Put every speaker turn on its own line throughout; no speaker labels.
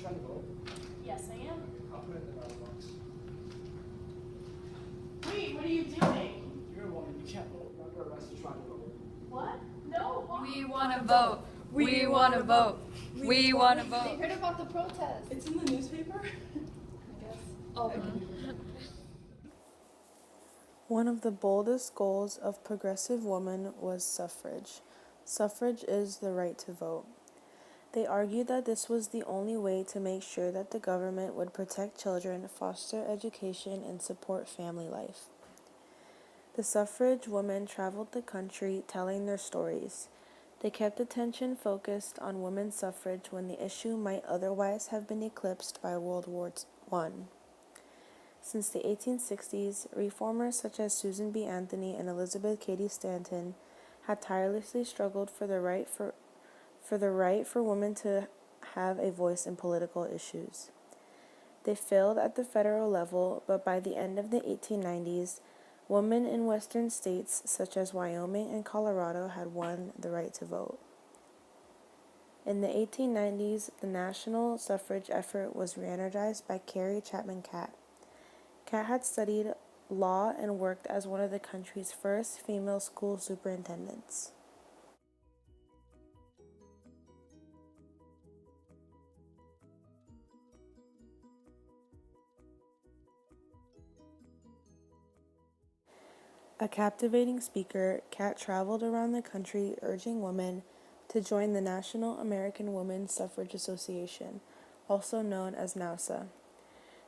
trying to vote?
Yes, I am.
I'll put it in the ballot box.
Wait, what are you doing?
You're a woman, you can't vote. You're under arrest for trying to vote.
What? No.
We want to vote. We want to vote. We want to vote.
They heard about the protest.
It's in the newspaper?
I guess. Oh, okay.
One of the boldest goals of progressive women was suffrage. Suffrage is the right to vote. They argued that this was the only way to make sure that the government would protect children, foster education, and support family life. The suffrage women traveled the country telling their stories. They kept attention focused on women's suffrage when the issue might otherwise have been eclipsed by World War I. Since the 1860s, reformers such as Susan B. Anthony and Elizabeth Cady Stanton had tirelessly struggled for the right for women to have a voice in political issues. They failed at the federal level, but by the end of the 1890s, women in western states such as Wyoming and Colorado had won the right to vote. In the 1890s, the national suffrage effort was re-energized by Carrie Chapman Catt. Catt had studied law and worked as one of the country's first female school superintendents. A captivating speaker, Catt traveled around the country urging women to join the National American Women's Suffrage Association, also known as NAWSA.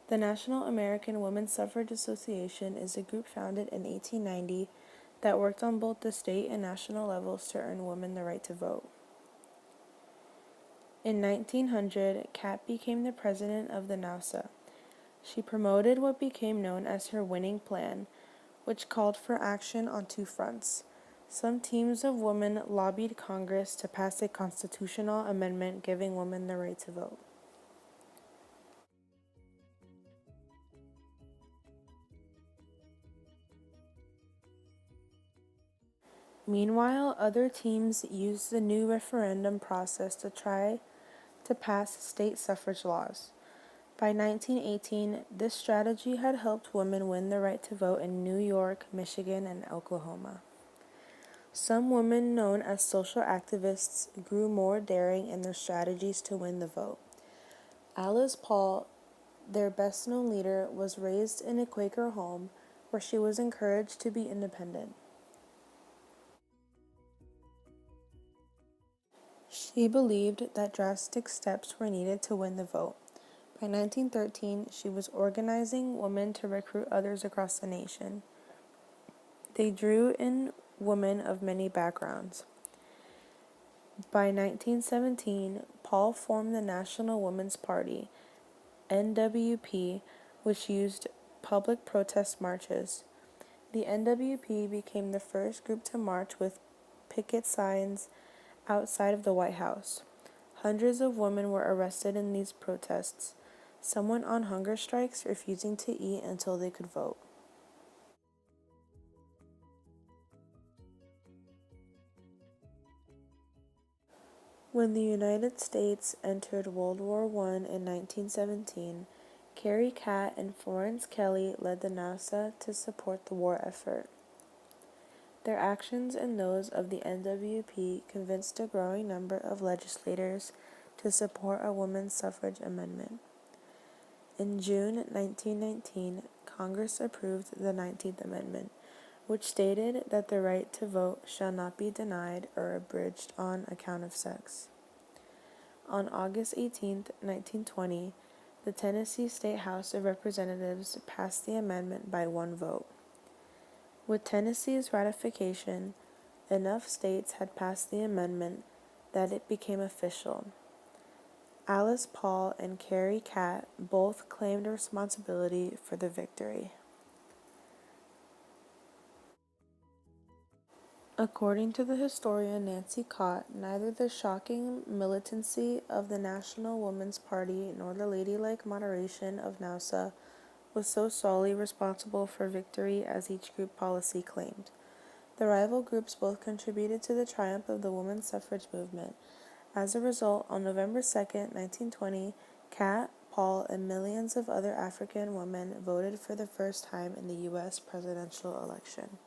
The National American Women's Suffrage Association is a group founded in 1890 that worked on both the state and national levels to earn women the right to vote. In 1900, Catt became the president of the NAWSA. She promoted what became known as her winning plan, which called for action on two fronts. Some teams of women lobbied Congress to pass a constitutional amendment giving women the right to vote. Meanwhile, other teams used the new referendum process to try to pass state suffrage laws. By 1918, this strategy had helped women win the right to vote in New York, Michigan, and Oklahoma. Some women known as social activists grew more daring in their strategies to win the vote. Alice Paul, their best-known leader, was raised in a Quaker home where she was encouraged to be independent. She believed that drastic steps were needed to win the vote. By 1913, she was organizing women to recruit others across the nation. They drew in women of many backgrounds. By 1917, Paul formed the National Women's Party, NWP, which used public protest marches. The NWP became the first group to march with picket signs outside of the White House. Hundreds of women were arrested in these protests. Some went on hunger strikes, refusing to eat until they could vote. When the United States entered World War I in 1917, Carrie Catt and Florence Kelley led the NAWSA to support the war effort. Their actions and those of the NWP convinced a growing number of legislators to support a women's suffrage amendment. In June 1919, Congress approved the 19th Amendment, which stated that the right to vote shall not be denied or abridged on account of sex. On August 18, 1920, the Tennessee State House of Representatives passed the amendment by one vote. With Tennessee's ratification, enough states had passed the amendment that it became official. Alice Paul and Carrie Catt both claimed responsibility for the victory. According to the historian Nancy Cott, neither the shocking militancy of the National Woman's Party nor the ladylike moderation of NAWSA was so solely responsible for victory as each group policy claimed. The rival groups both contributed to the triumph of the women's suffrage movement. As a result, on November 2, 1920, Kat, Paul, and millions of other African women voted for the first time in the U.S. presidential election.